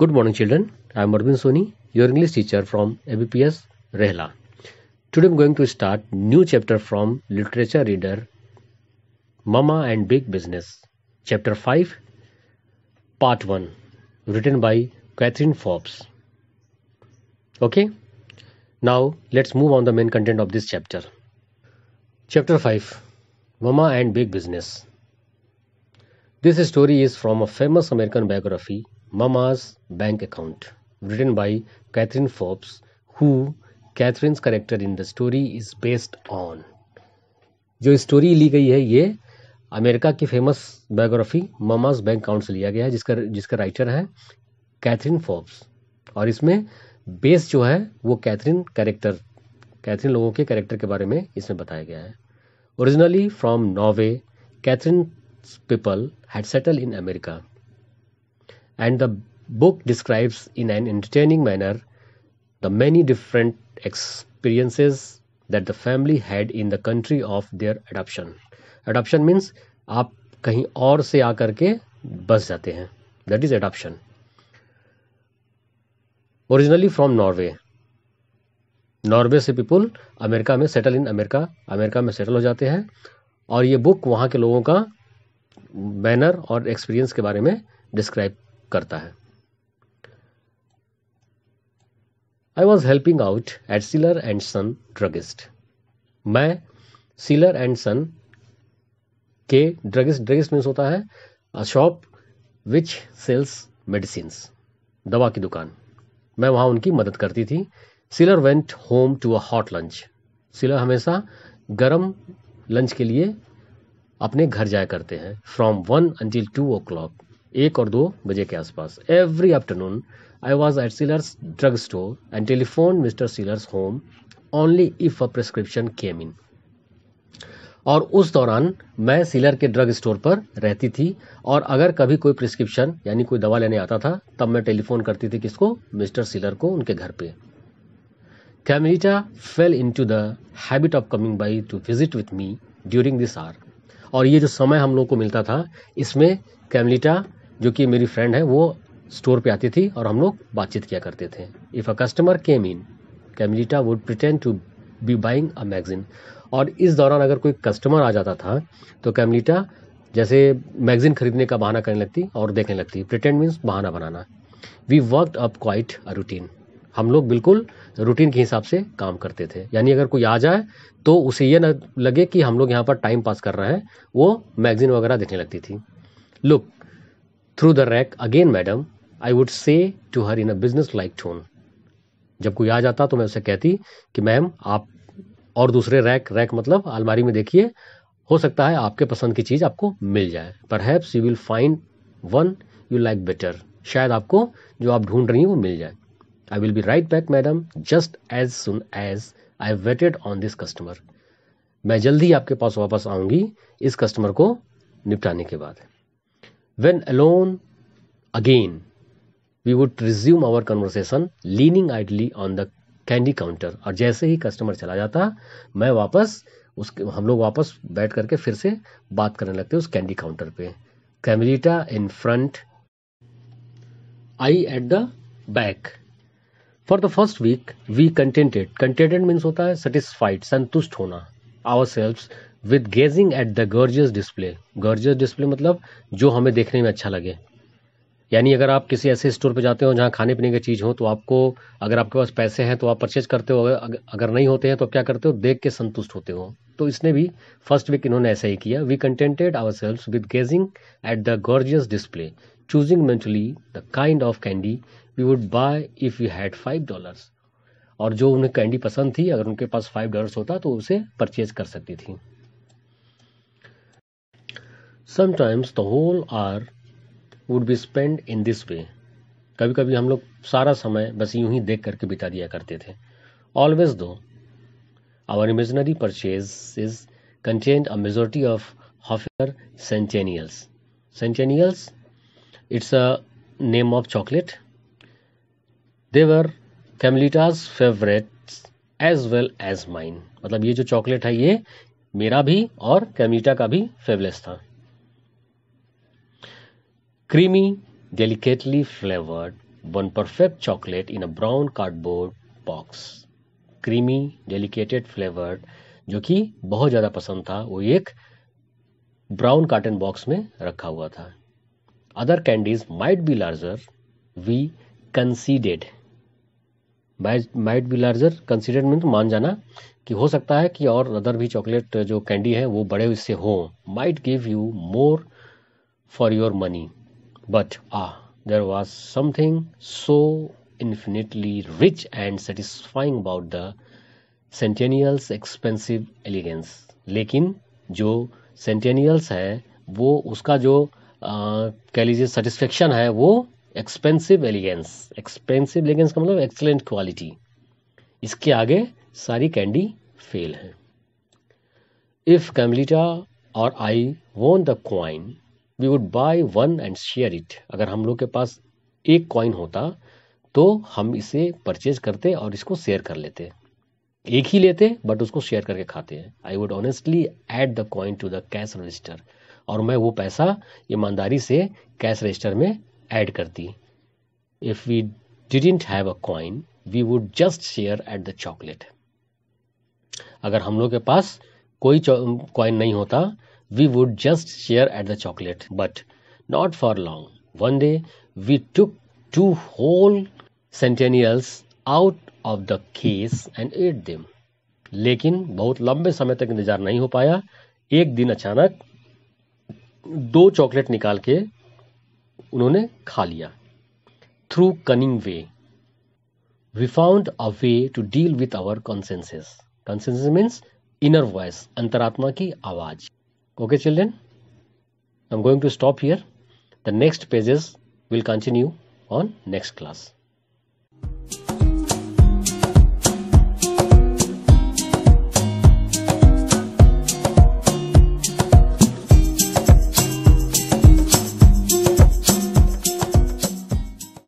Good morning, children. I am Arvind Soni, your English teacher from ABPS Rehla. Today I am going to start new chapter from literature reader Mama and Big Business, chapter 5, part 1, written by Catherine Forbes. Okay, now let's move on the main content of this chapter. Chapter 5, Mama and Big Business. This story is from a famous American biography, Mama's Bank Account, written by Catherine Forbes, who Catherine's character in the story is based on. जो story ली गई है ये America की famous biography mama's bank account से लिया गया है, जिसका राइटर है कैथरीन फोर्ब्स, और इसमें बेस जो है वो कैथरीन लोगों के कैरेक्टर के बारे में इसमें बताया गया है. Originally from Norway, Catherine people had settled in America, and the book describes in an entertaining manner the many different experiences that the family had in the country of their adoption. Adoption means आप कहीं और से आकर के बस जाते हैं, that is adoption. Originally from Norway, Norway से पीपल अमेरिका में सेटल इन अमेरिका में सेटल हो जाते हैं, और ये बुक वहाँ के लोगों का मैनर और एक्सपीरियंस के बारे में डिस्क्राइब करता है. I was helping out at Seeler and son druggist. मैं सीलर एंड सन के ड्रगिस्ट मीन्स होता है a shop which sells medicines, दवा की दुकान. मैं वहाँ उनकी मदद करती थी. Seeler went home to a hot lunch. Seeler हमेशा गरम लंच के लिए अपने घर जाया करते हैं. फ्रॉम 1 until 2 o'clock, 1 और 2 बजे के आसपास. Every afternoon I was at Sellers drug store and telephone mister Sellers home only if a prescription came in. और उस दौरान मैं सीलर के ड्रग स्टोर पर रहती थी, और अगर कभी कोई प्रिस्क्रिप्शन यानी कोई दवा लेने आता था तब मैं टेलीफोन करती थी किसको, मिस्टर सीलर को, उनके घर पे. Camilita fell into the habit of coming by to visit with me during this hour. और ये जो समय हम लोग को मिलता था इसमें कैमिलिटा जो कि मेरी फ्रेंड है वो स्टोर पे आती थी और हम लोग बातचीत किया करते थे. If a customer came in, Camilita would pretend to be buying a magazine. और इस दौरान अगर कोई कस्टमर आ जाता था तो कैमिलिटा जैसे मैगजीन खरीदने का बहाना करने लगती और देखने लगती. प्रिटेंड मीन्स बहाना बनाना. We worked up quite a routine. हम लोग बिल्कुल रूटीन के हिसाब से काम करते थे. यानी अगर कोई आ जाए तो उसे ये न लगे कि हम लोग यहाँ पर टाइम पास कर रहे हैं, वो मैगजीन वगैरह देखने लगती थी. Look through the rack again madam, I would say to her in a business like tone. जब कोई आ जाता तो मैं उसे कहती कि मैम आप और दूसरे रैक मतलब अलमारी में देखिए, हो सकता है आपके पसंद की चीज़ आपको मिल जाए. Perhaps you will find one you like better. शायद आपको जो आप ढूंढ रही हैं वो मिल जाए. I will be right back, madam, just as soon as I have waited on this customer. मैं जल्दी आपके पास वापस आऊंगी इस कस्टमर को निपटाने के बाद. When alone again, we would resume our conversation, leaning idly on the candy counter. और जैसे ही कस्टमर चला जाता हम लोग वापस बैठ करके फिर से बात करने लगते उस कैंडी काउंटर पे. Camilita in front, I at the back. For the first week, we contented means होता है satisfied, संतुष्ट होना, ourselves with gazing at the gorgeous display मतलब जो हमें देखने में अच्छा लगे. यानी अगर आप किसी ऐसे स्टोर पे जाते हो जहाँ खाने पीने की चीज़ हो तो आपको, अगर आपके पास पैसे हैं तो आप परचेज करते हो, अगर नहीं होते हैं तो क्या करते हो, देख के संतुष्ट होते हो. तो इसने भी फर्स्ट वीक इन्होंने ऐसा ही किया. We contented ourselves with gazing at the gorgeous display, choosing mentally the kind of candy we would buy if we had $5. और जो उन्हें कैंडी पसंद थी अगर उनके पास $5 होता तो उसे परचेज कर सकती थी. Sometimes the whole hour would be spent in this way. कभी कभी हम लोग सारा समय बस यूं ही देख करके बिता दिया करते थे. Always though, our imaginary purchases contained a majority of Hoffer Centennials. Centennials, it's a name of chocolate. They were कैमिलिटा's favorites as well as mine. मतलब ये जो चॉकलेट है ये मेरा भी और कैमिलिटा का भी फेवरेट था. Creamy, delicately flavored, one perfect chocolate in a brown cardboard box. Creamy, delicate flavored, जो कि बहुत ज़्यादा पसंद था, वो एक ब्राउन कार्टन बॉक्स में रखा हुआ था. Other candies might be larger, we conceded. Might be larger, considered में तो मान जाना कि हो सकता है कि और अदर भी चॉकलेट जो कैंडी है वो बड़े इससे हो. Might give you more for your money, but there was something so infinitely rich and satisfying about the Centennial's expensive elegance. लेकिन जो सेंटेनियल्स है वो उसका जो कह लीजिए सेटिस्फेक्शन है वो एक्सपेंसिव एलिगेंस का मतलब एक्सलेंट क्वालिटी. इसके आगे सारी कैंडी फेल है. इफ कैमलिटा और I won the coin we would buy one and share it. अगर हम लोग के पास एक कॉइन होता तो हम इसे परचेज करते और इसको शेयर कर लेते. एक ही लेते बट उसको शेयर करके खाते हैं. I would honestly add the coin to the cash register. और मैं वो पैसा ईमानदारी से कैश रजिस्टर में ऐड करती. If we didn't have a coin we would just share at the chocolate. अगर हम लोग के पास कोई कॉइन नहीं होता we would just share at the chocolate. But not for long. One day we took 2 whole centennials out of the case and ate them. लेकिन बहुत लंबे समय तक इंतजार नहीं हो पाया. एक दिन अचानक 2 चॉकलेट निकाल के उन्होंने खा लिया. Through cunning way we found a way to deal with our consciences. Consciences means inner voice, अंतरात्मा की आवाज. Okay children, I am going to stop here. The next pages will continue on next class.